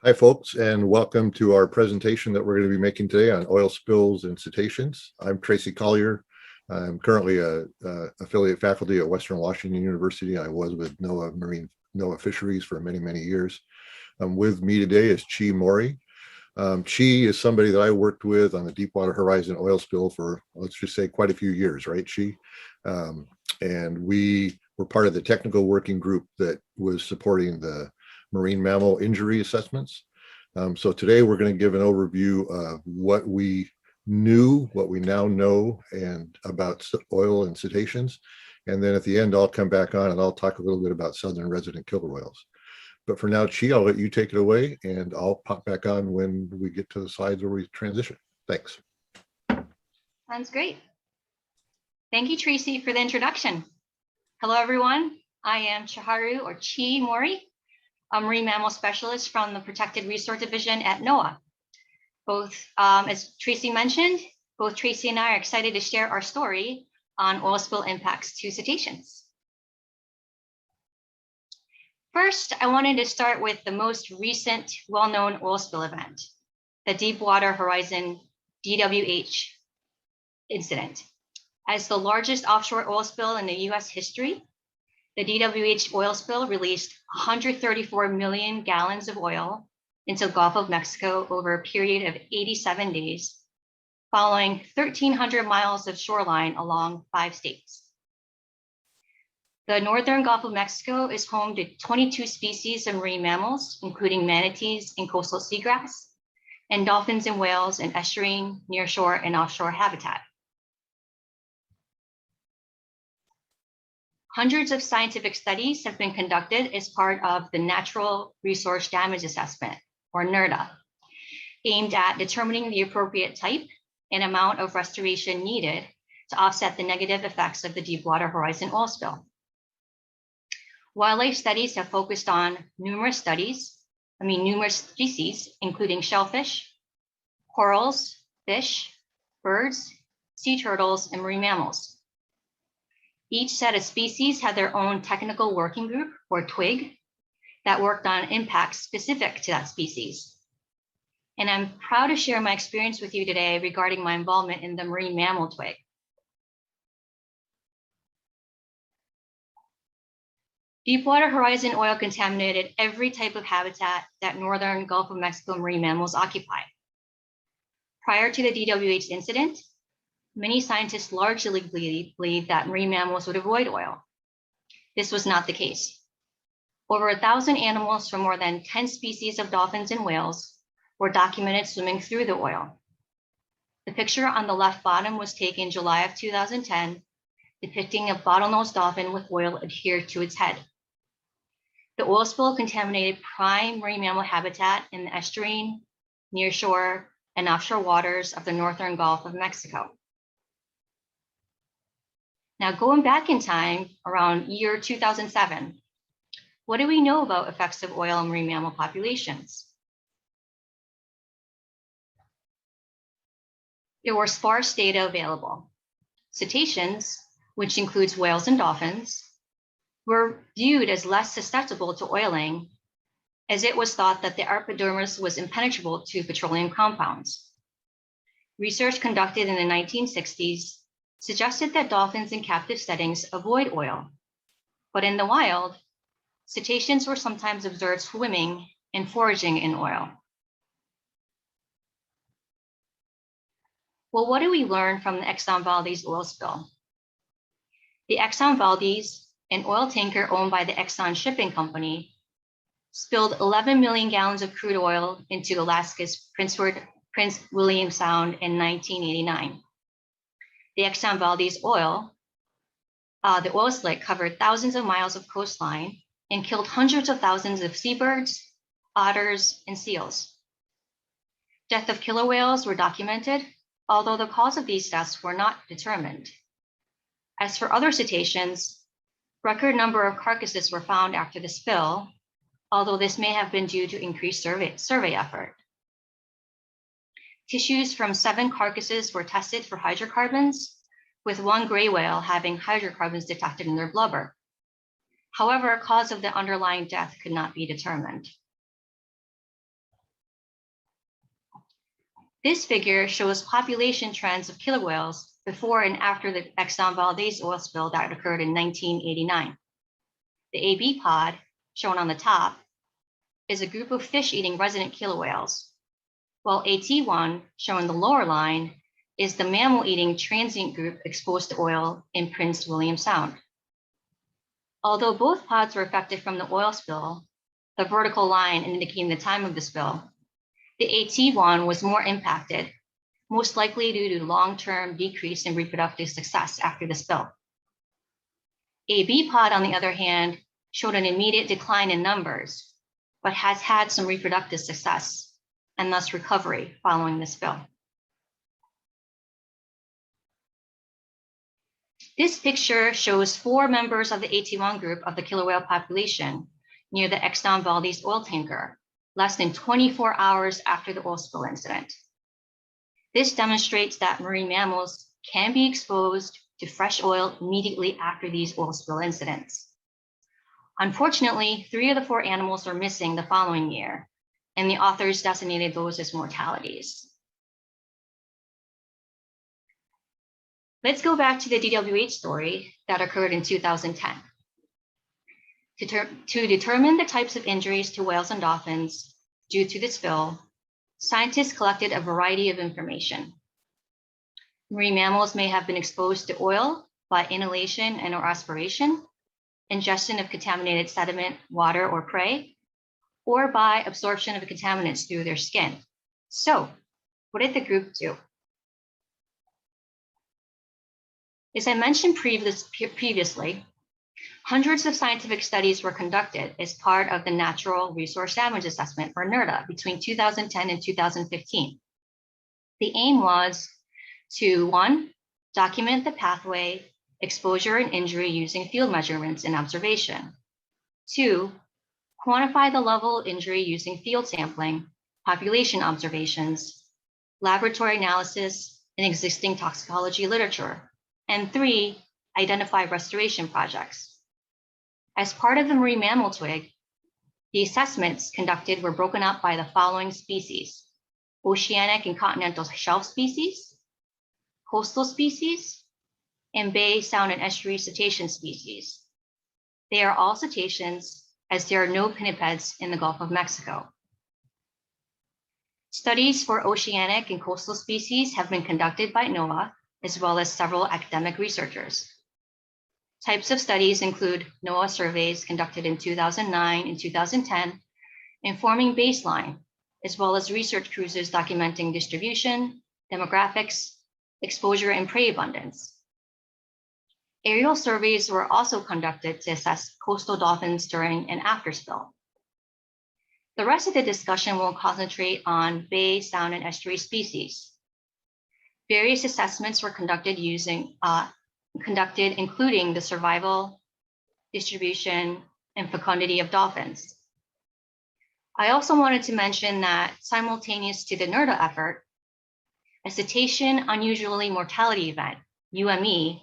Hi, folks, and welcome to our presentation that we're going to be making today on oil spills and cetaceans. I'm Tracy Collier. I'm currently a affiliate faculty at Western Washington University. I was with NOAA Fisheries for many, many years. With me today is Mori. Chi is somebody that I worked with on the Deepwater Horizon oil spill for, let's just say, quite a few years, right, Chi? And we were part of the technical working group that was supporting the marine mammal injury assessments. So today we're going to give an overview of what we knew, what we now know, and about oil and cetaceans. And then at the end, I'll come back on and I'll talk a little bit about southern resident killer whales. But for now, Chi, I'll let you take it away, and I'll pop back on when we get to the slides where we transition. Thanks. Sounds great. Thank you, Tracy, for the introduction. Hello, everyone. I am Chiharu, or Chi Mori, a marine mammal specialist from the Protected Resource Division at NOAA. As Tracy mentioned, both Tracy and I are excited to share our story on oil spill impacts to cetaceans. First, I wanted to start with the most recent well-known oil spill event, the Deepwater Horizon DWH incident. As the largest offshore oil spill in the US history, the DWH oil spill released 134 million gallons of oil into the Gulf of Mexico over a period of 87 days, following 1,300 miles of shoreline along 5 states. The northern Gulf of Mexico is home to 22 species of marine mammals, including manatees and coastal seagrass, and dolphins and whales in estuarine, nearshore, and offshore habitat. Hundreds of scientific studies have been conducted as part of the Natural Resource Damage Assessment, or NRDA, aimed at determining the appropriate type and amount of restoration needed to offset the negative effects of the Deepwater Horizon oil spill. Wildlife studies have focused on numerous species, including shellfish, corals, fish, birds, sea turtles, and marine mammals. Each set of species had their own technical working group, or TWIG, that worked on impacts specific to that species. And I'm proud to share my experience with you today regarding my involvement in the marine mammal TWIG. Deepwater Horizon oil contaminated every type of habitat that northern Gulf of Mexico marine mammals occupy. Prior to the DWH incident, many scientists largely believed that marine mammals would avoid oil. This was not the case. Over 1,000 animals from more than 10 species of dolphins and whales were documented swimming through the oil. The picture on the left bottom was taken July of 2010, depicting a bottlenose dolphin with oil adhered to its head. The oil spill contaminated prime marine mammal habitat in the estuarine, nearshore, and offshore waters of the northern Gulf of Mexico. Now, going back in time, around year 2007, what do we know about effects of oil on marine mammal populations? There were sparse data available. Cetaceans, which includes whales and dolphins, were viewed as less susceptible to oiling, as it was thought that the epidermis was impenetrable to petroleum compounds. Research conducted in the 1960s suggested that dolphins in captive settings avoid oil, but in the wild, cetaceans were sometimes observed swimming and foraging in oil. Well, what do we learn from the Exxon Valdez oil spill? The Exxon Valdez, an oil tanker owned by the Exxon Shipping Company, spilled 11 million gallons of crude oil into Alaska's Prince William Sound in 1989. The Exxon Valdez the oil slick covered thousands of miles of coastline and killed hundreds of thousands of seabirds, otters, and seals. Death of killer whales were documented, although the cause of these deaths were not determined. As for other cetaceans, record number of carcasses were found after the spill, although this may have been due to increased survey effort. Tissues from 7 carcasses were tested for hydrocarbons, with 1 gray whale having hydrocarbons detected in their blubber. However, cause of the underlying death could not be determined. This figure shows population trends of killer whales before and after the Exxon Valdez oil spill that occurred in 1989. The AB pod, shown on the top, is a group of fish-eating resident killer whales, while AT1, shown in the lower line, is the mammal-eating transient group exposed to oil in Prince William Sound. Although both pods were affected from the oil spill, the vertical line indicating the time of the spill, the AT1 was more impacted, most likely due to long-term decrease in reproductive success after the spill. AB pod, on the other hand, showed an immediate decline in numbers, but has had some reproductive success and thus recovery following the spill. This picture shows 4 members of the AT1 group of the killer whale population near the Exxon Valdez oil tanker, less than 24 hours after the oil spill incident. This demonstrates that marine mammals can be exposed to fresh oil immediately after these oil spill incidents. Unfortunately, 3 of the 4 animals are missing the following year, and the authors designated those as mortalities. Let's go back to the DWH story that occurred in 2010. To determine the types of injuries to whales and dolphins due to the spill, scientists collected a variety of information. Marine mammals may have been exposed to oil by inhalation and or aspiration, ingestion of contaminated sediment, water, or prey, or by absorption of contaminants through their skin. So, what did the group do? As I mentioned previously, hundreds of scientific studies were conducted as part of the Natural Resource Damage Assessment, or NRDA, between 2010 and 2015. The aim was to, 1, document the pathway, exposure, and injury using field measurements and observation. 2, quantify the level of injury using field sampling, population observations, laboratory analysis, and existing toxicology literature. And 3, identify restoration projects. As part of the marine mammal twig, the assessments conducted were broken up by the following species: oceanic and continental shelf species, coastal species, and bay, sound, and estuary cetacean species. They are all cetaceans, as there are no pinnipeds in the Gulf of Mexico. Studies for oceanic and coastal species have been conducted by NOAA, as well as several academic researchers. Types of studies include NOAA surveys conducted in 2009 and 2010, informing baseline, as well as research cruises documenting distribution, demographics, exposure, and prey abundance. Aerial surveys were also conducted to assess coastal dolphins during and after spill. The rest of the discussion will concentrate on bay, sound, and estuary species. Various assessments were conducted including the survival, distribution, and fecundity of dolphins. I also wanted to mention that simultaneous to the NRDA effort, a cetacean unusually mortality event, UME,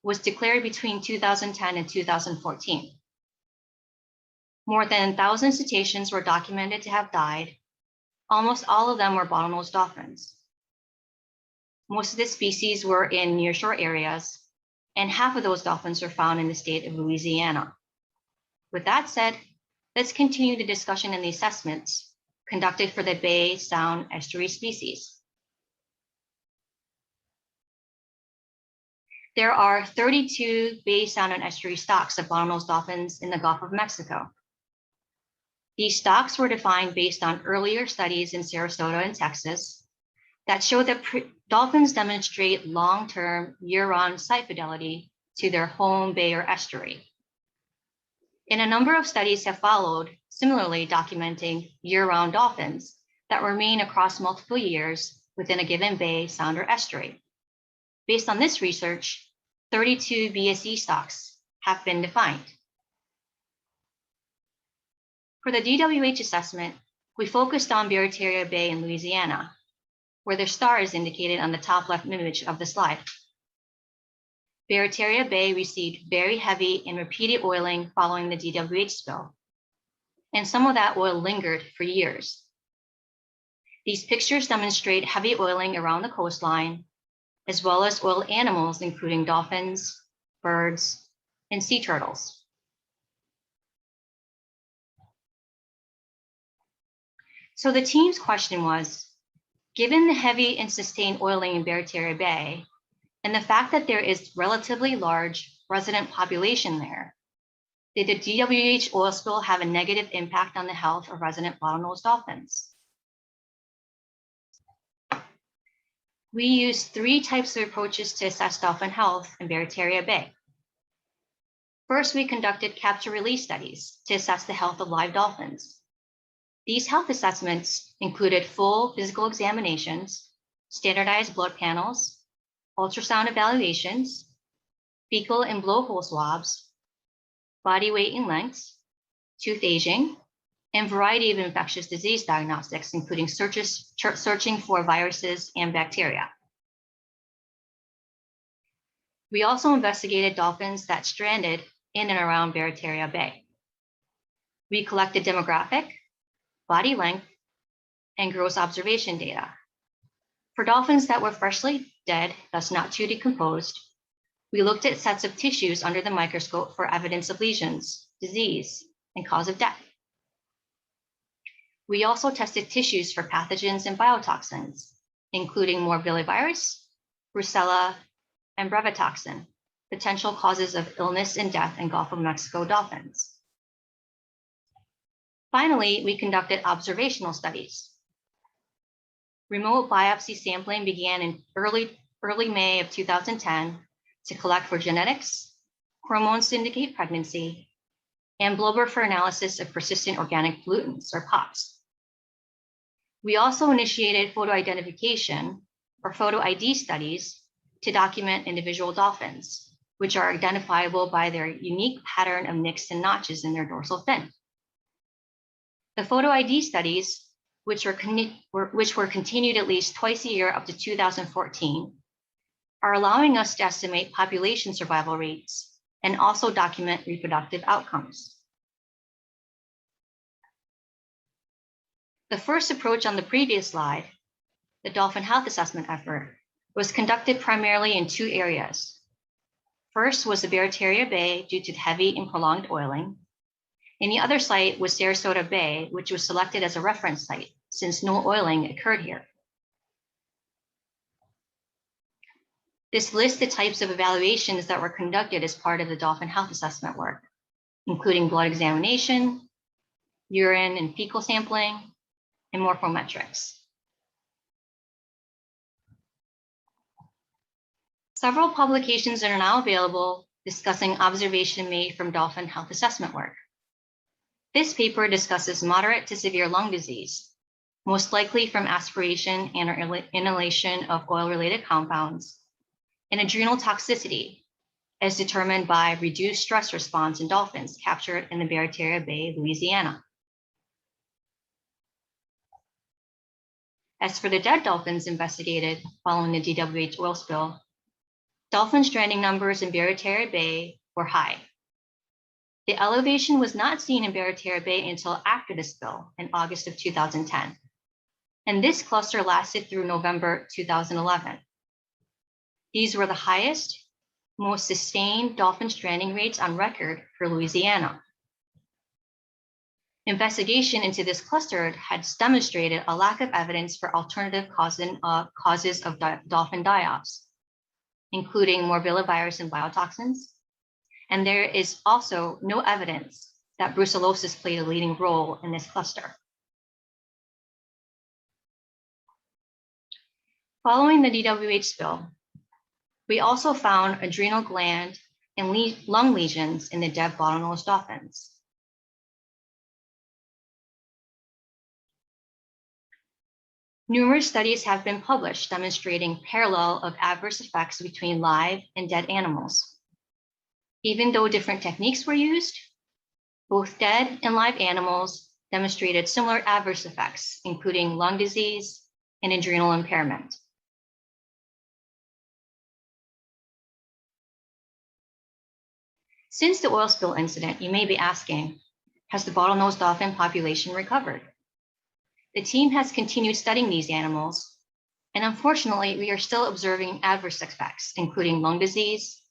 was declared between 2010 and 2014. More than 1,000 cetaceans were documented to have died. Almost all of them were bottlenose dolphins. Most of the species were in nearshore areas, and half of those dolphins were found in the state of Louisiana. With that said, let's continue the discussion and the assessments conducted for the bay, sound, estuary species. There are 32 bay, sound, and estuary stocks of bottlenose dolphins in the Gulf of Mexico. These stocks were defined based on earlier studies in Sarasota and Texas that show that dolphins demonstrate long-term year-round site fidelity to their home bay or estuary. And a number of studies have followed, similarly documenting year-round dolphins that remain across multiple years within a given bay, sound, or estuary. Based on this research, 32 BSE stocks have been defined. For the DWH assessment, we focused on Barataria Bay in Louisiana, where the star is indicated on the top left image of the slide. Barataria Bay received very heavy and repeated oiling following the DWH spill, and some of that oil lingered for years. These pictures demonstrate heavy oiling around the coastline, as well as oil animals, including dolphins, birds, and sea turtles. So the team's question was, given the heavy and sustained oiling in Barataria Bay, and the fact that there is relatively large resident population there, did the DWH oil spill have a negative impact on the health of resident bottlenose dolphins? We used 3 types of approaches to assess dolphin health in Barataria Bay. First, we conducted capture-release studies to assess the health of live dolphins. These health assessments included full physical examinations, standardized blood panels, ultrasound evaluations, fecal and blowhole swabs, body weight and length, tooth aging, and a variety of infectious disease diagnostics, including searching for viruses and bacteria. We also investigated dolphins that stranded in and around Barataria Bay. We collected demographic, body length, and gross observation data. For dolphins that were freshly dead, thus not too decomposed, we looked at sets of tissues under the microscope for evidence of lesions, disease, and cause of death. We also tested tissues for pathogens and biotoxins, including morbillivirus, brucella, and brevetoxin, potential causes of illness and death in Gulf of Mexico dolphins. Finally, we conducted observational studies. Remote biopsy sampling began in early May of 2010 to collect for genetics, hormones to indicate pregnancy, and blubber for analysis of persistent organic pollutants, or POPs. We also initiated photo identification, or photo ID studies, to document individual dolphins, which are identifiable by their unique pattern of nicks and notches in their dorsal fin. The photo ID studies, which were continued at least twice a year up to 2014, are allowing us to estimate population survival rates and also document reproductive outcomes. The first approach on the previous slide, the dolphin health assessment effort, was conducted primarily in 2 areas. First was the Barataria Bay due to heavy and prolonged oiling, and the other site was Sarasota Bay, which was selected as a reference site since no oiling occurred here. This lists the types of evaluations that were conducted as part of the dolphin health assessment work, including blood examination, urine and fecal sampling, and morphometrics. Several publications are now available discussing observation made from dolphin health assessment work. This paper discusses moderate to severe lung disease, most likely from aspiration and or inhalation of oil-related compounds, and adrenal toxicity, as determined by reduced stress response in dolphins captured in the Barataria Bay, Louisiana. As for the dead dolphins investigated following the DWH oil spill, dolphin stranding numbers in Barataria Bay were high. The elevation was not seen in Barataria Bay until after the spill in August of 2010, and this cluster lasted through November 2011. These were the highest, most sustained dolphin stranding rates on record for Louisiana. Investigation into this cluster had demonstrated a lack of evidence for alternative causes of dolphin die-offs, including morbillivirus and biotoxins, and there is also no evidence that brucellosis played a leading role in this cluster. Following the DWH spill, we also found adrenal gland and lung lesions in the dead bottlenose dolphins. Numerous studies have been published demonstrating parallel of adverse effects between live and dead animals. Even though different techniques were used, both dead and live animals demonstrated similar adverse effects, including lung disease and adrenal impairment. Since the oil spill incident, you may be asking, has the bottlenose dolphin population recovered? The team has continued studying these animals, and unfortunately, we are still observing adverse effects, including lung disease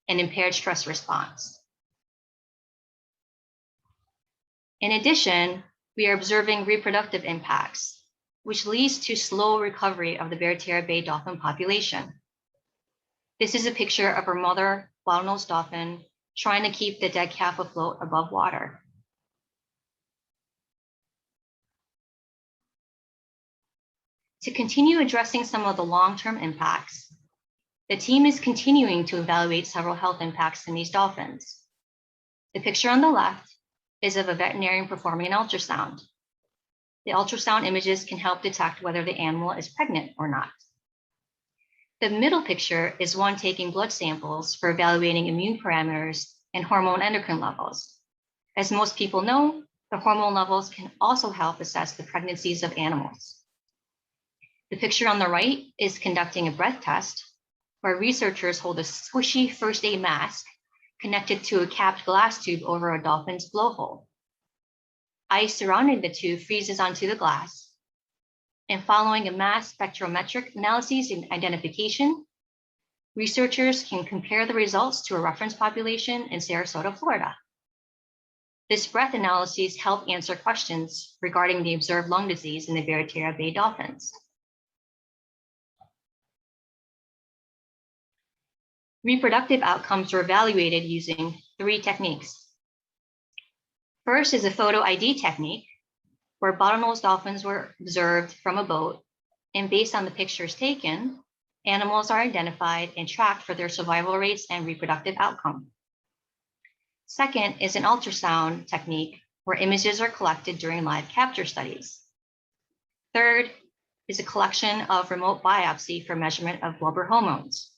and impaired stress response. In addition, we are observing reproductive impacts, which leads to slow recovery of the Barataria Bay dolphin population. This is a picture of her mother, bottlenose dolphin, trying to keep the dead calf afloat above water. To continue addressing some of the long-term impacts, the team is continuing to evaluate several health impacts in these dolphins. The picture on the left is of a veterinarian performing an ultrasound. The ultrasound images can help detect whether the animal is pregnant or not. The middle picture is one taking blood samples for evaluating immune parameters and hormone endocrine levels. As most people know, the hormone levels can also help assess the pregnancies of animals. The picture on the right is conducting a breath test where researchers hold a squishy first aid mask connected to a capped glass tube over a dolphin's blowhole. Ice surrounding the tube freezes onto the glass, and following a mass spectrometric analysis and identification, researchers can compare the results to a reference population in Sarasota, Florida. This breath analysis help answer questions regarding the observed lung disease in the Barataria Bay dolphins. Reproductive outcomes were evaluated using 3 techniques. First is a photo ID technique, where bottlenose dolphins were observed from a boat, and based on the pictures taken, animals are identified and tracked for their survival rates and reproductive outcome. Second is an ultrasound technique, where images are collected during live capture studies. Third is a collection of remote biopsy for measurement of blubber hormones.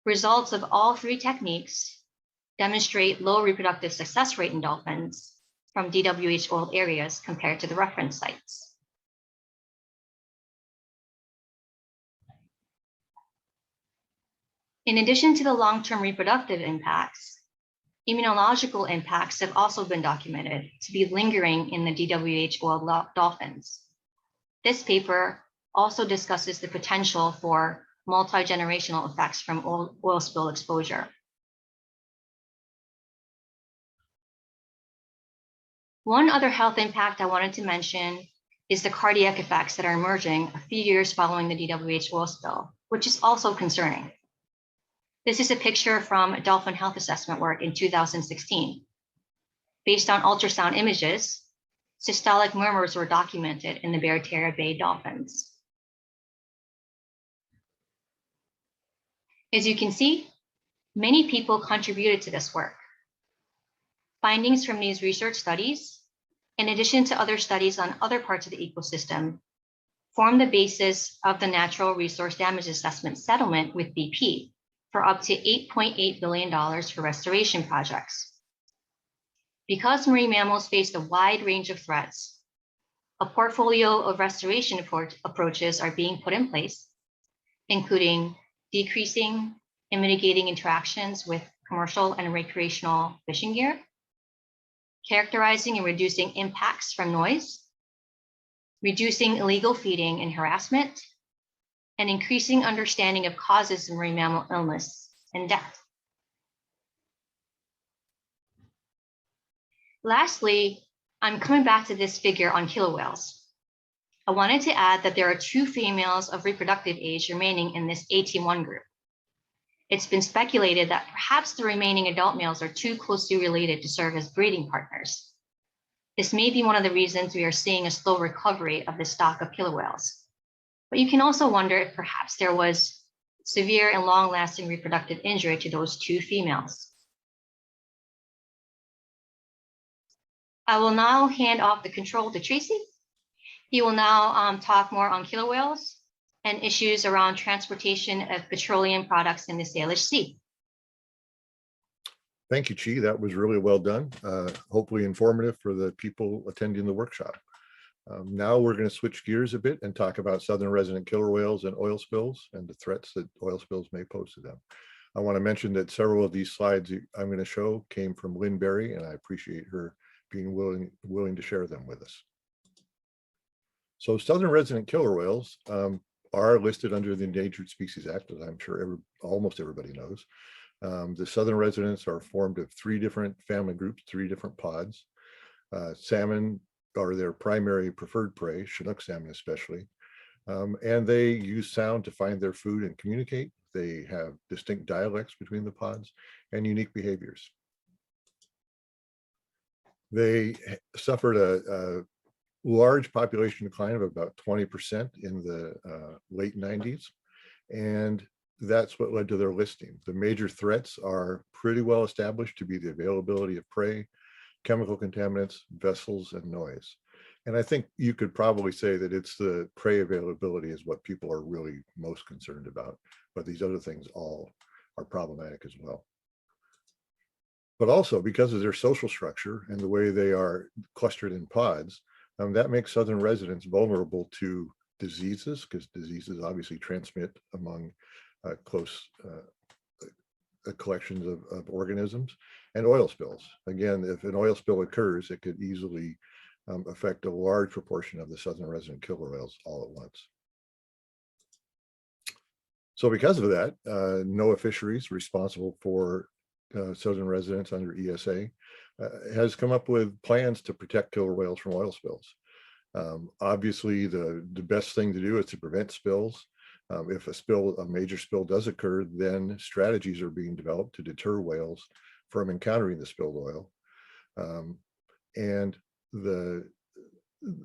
Results of all 3 techniques demonstrate low reproductive success rate in dolphins from DWH oiled areas compared to the reference sites. In addition to the long-term reproductive impacts, immunological impacts have also been documented to be lingering in the DWH oiled dolphins. This paper also discusses the potential for multi-generational effects from oil spill exposure. One other health impact I wanted to mention is the cardiac effects that are emerging a few years following the DWH oil spill, which is also concerning. This is a picture from dolphin health assessment work in 2016. Based on ultrasound images, systolic murmurs were documented in the Barataria Bay dolphins. As you can see, many people contributed to this work. Findings from these research studies, in addition to other studies on other parts of the ecosystem, form the basis of the Natural Resource Damage Assessment settlement with BP for up to $8.8 billion for restoration projects. Because marine mammals face a wide range of threats, a portfolio of restoration approaches are being put in place, including decreasing and mitigating interactions with commercial and recreational fishing gear, characterizing and reducing impacts from noise, reducing illegal feeding and harassment, and increasing understanding of causes of marine mammal illness and death. Lastly, I'm coming back to this figure on killer whales. I wanted to add that there are 2 females of reproductive age remaining in this 18-1 group. It's been speculated that perhaps the remaining adult males are too closely related to serve as breeding partners. This may be one of the reasons we are seeing a slow recovery of the stock of killer whales. But you can also wonder if perhaps there was severe and long-lasting reproductive injury to those 2 females. I will now hand off the control to Tracy. He will now talk more on killer whales and issues around transportation of petroleum products in the Salish Sea. Thank you, Chi. That was really well done. Hopefully informative for the people attending the workshop. Now we're going to switch gears a bit and talk about southern resident killer whales and oil spills and the threats that oil spills may pose to them. I want to mention that several of these slides I'm going to show came from Lynn Berry, and I appreciate her being willing to share them with us. So southern resident killer whales are listed under the Endangered Species Act, as I'm sure almost everybody knows. The southern residents are formed of 3 different family groups, 3 different pods. Salmon are their primary preferred prey, Chinook salmon especially, and they use sound to find their food and communicate. They have distinct dialects between the pods and unique behaviors. They suffered a large population decline of about 20% in the late 90s, and that's what led to their listing. The major threats are pretty well established to be the availability of prey, chemical contaminants, vessels, and noise. And I think you could probably say that it's the prey availability is what people are really most concerned about, but these other things all are problematic as well. But also because of their social structure and the way they are clustered in pods, that makes southern residents vulnerable to diseases, because diseases obviously transmit among close collections of organisms, and oil spills. Again, if an oil spill occurs, it could easily affect a large proportion of the southern resident killer whales all at once. So because of that, NOAA Fisheries, responsible for southern residents under ESA, has come up with plans to protect killer whales from oil spills. Obviously, the best thing to do is to prevent spills. If a major spill does occur, then strategies are being developed to deter whales from encountering the spilled oil. And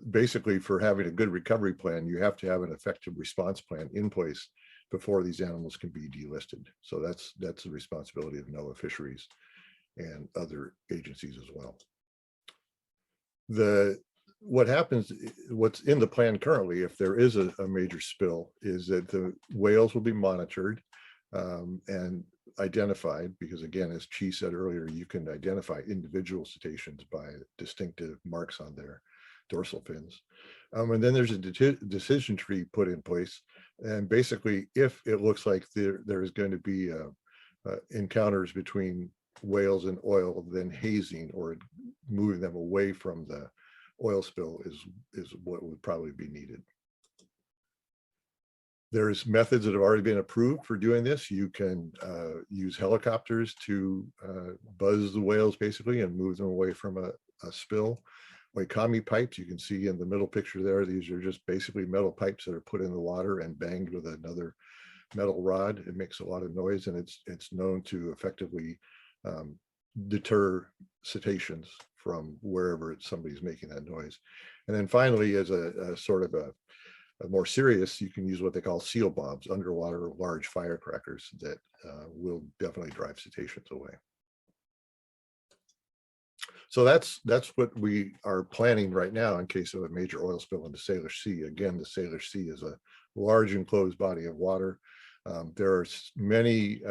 basically, for having a good recovery plan, you have to have an effective response plan in place before these animals can be delisted. So that's the responsibility of NOAA Fisheries and other agencies as well. What happens, what's in the plan currently, if there is a major spill, is that the whales will be monitored and identified, because again, as Chi said earlier, you can identify individual cetaceans by distinctive marks on their dorsal fins. And then there's a decision tree put in place. And basically, if it looks like there is going to be encounters between whales and oil, then hazing or moving them away from the oil spill is what would probably be needed. There's methods that have already been approved for doing this. You can use helicopters to buzz the whales basically and move them away from a spill. Waikami pipes, you can see in the middle picture there, these are just basically metal pipes that are put in the water and banged with another metal rod. It makes a lot of noise, and it's known to effectively deter cetaceans from wherever somebody's making that noise. And then finally, as a sort of a more serious, you can use what they call seal bombs, underwater large firecrackers that will definitely drive cetaceans away. So that's what we are planning right now in case of a major oil spill in the Salish Sea. Again, the Salish Sea is a large enclosed body of water. There are many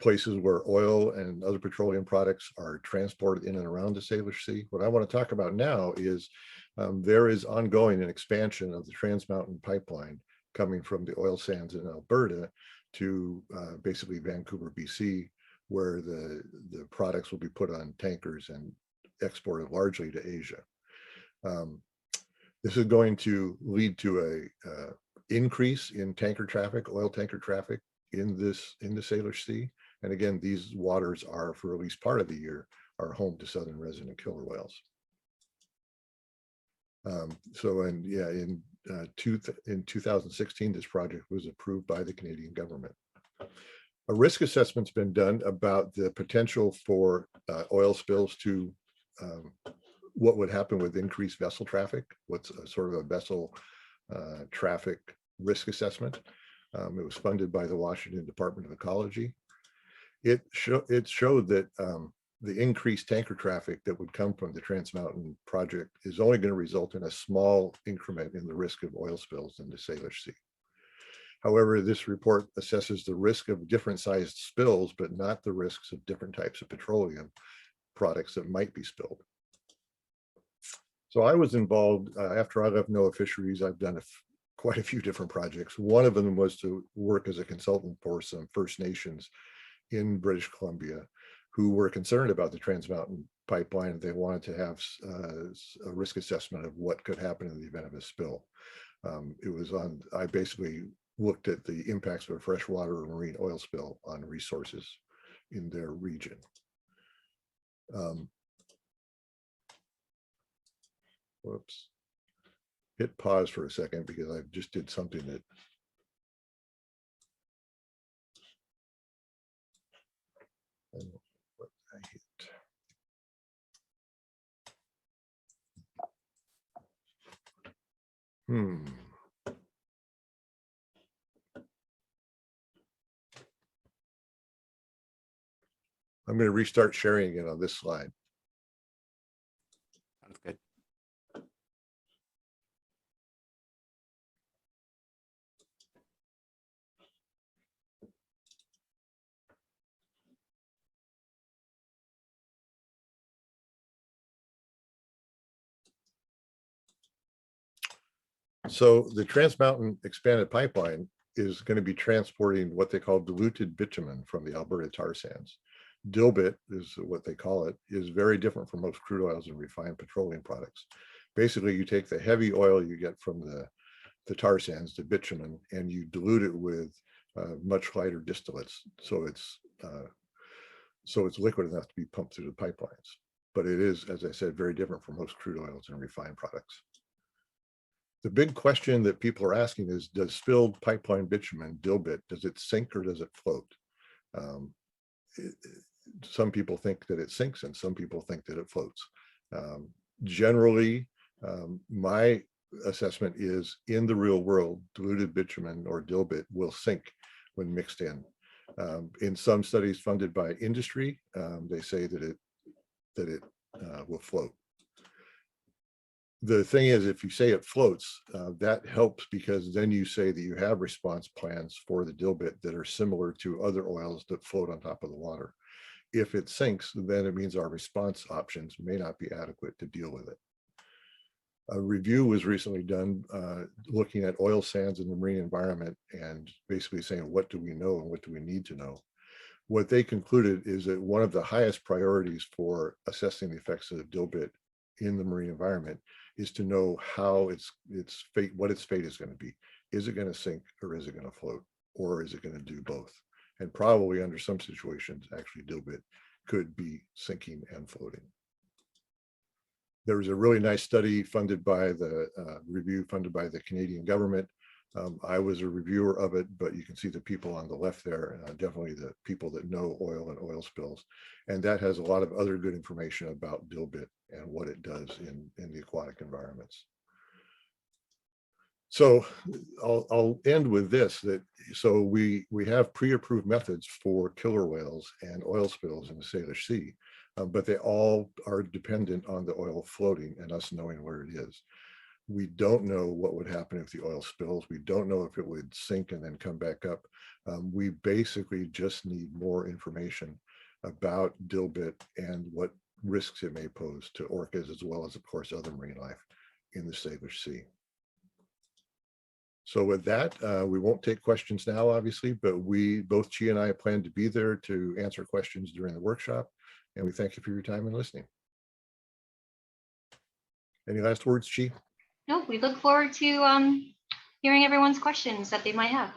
places where oil and other petroleum products are transported in and around the Salish Sea. What I want to talk about now is there is ongoing an expansion of the Trans Mountain Pipeline coming from the oil sands in Alberta to basically Vancouver, BC, where the products will be put on tankers and exported largely to Asia. This is going to lead to a increase in tanker traffic, oil tanker traffic in the Salish Sea. And again, these waters are, for at least part of the year, are home to southern resident killer whales. In 2016, this project was approved by the Canadian government. A risk assessment's been done about the potential for oil spills to what would happen with increased vessel traffic. What's sort of a vessel traffic risk assessment. It was funded by the Washington Department of Ecology. It showed that the increased tanker traffic that would come from the Trans Mountain project is only going to result in a small increment in the risk of oil spills in the Salish Sea. However, this report assesses the risk of different sized spills, but not the risks of different types of petroleum products that might be spilled. So I was involved, after I left NOAA Fisheries, I've done quite a few different projects. One of them was to work as a consultant for some First Nations in British Columbia, who were concerned about the Trans Mountain pipeline. They wanted to have a risk assessment of what could happen in the event of a spill. I basically looked at the impacts of a freshwater or marine oil spill on resources in their region. Whoops. Hit pause for a second because I just did something that I don't know what I hit. I'm going to restart sharing it on this slide. Sounds good. So the Trans Mountain expanded pipeline is going to be transporting what they call diluted bitumen from the Alberta tar sands. Dilbit is what they call it, is very different from most crude oils and refined petroleum products. Basically, you take the heavy oil you get from the tar sands, the bitumen, and you dilute it with much lighter distillates. So it's liquid enough to be pumped through the pipelines. But it is, as I said, very different from most crude oils and refined products. The big question that people are asking is, does spilled pipeline bitumen, dilbit, does it sink or does it float? Some people think that it sinks and some people think that it floats. Generally, my assessment is in the real world, diluted bitumen or dilbit will sink when mixed in. In some studies funded by industry, they say that it will float. The thing is, if you say it floats, that helps because then you say that you have response plans for the dilbit that are similar to other oils that float on top of the water. If it sinks, then it means our response options may not be adequate to deal with it. A review was recently done looking at oil sands in the marine environment and basically saying, what do we know and what do we need to know? What they concluded is that one of the highest priorities for assessing the effects of dilbit in the marine environment is to know how its fate, what its fate is going to be. Is it going to sink or is it going to float, or is it going to do both? And probably under some situations, actually dilbit could be sinking and floating. There was a really nice study funded by the review funded by the Canadian government. I was a reviewer of it, but you can see the people on the left there, definitely the people that know oil and oil spills. And that has a lot of other good information about dilbit and what it does in the aquatic environments. So I'll end with this, so we have pre-approved methods for killer whales and oil spills in the Salish Sea, but they all are dependent on the oil floating and us knowing where it is. We don't know what would happen if the oil spills. We don't know if it would sink and then come back up. We basically just need more information about dilbit and what risks it may pose to orcas, as well as, of course, other marine life in the Salish Sea. So with that, we won't take questions now, obviously, but both Chi and I plan to be there to answer questions during the workshop. And we thank you for your time and listening. Any last words, Chi? No, we look forward to hearing everyone's questions that they might have.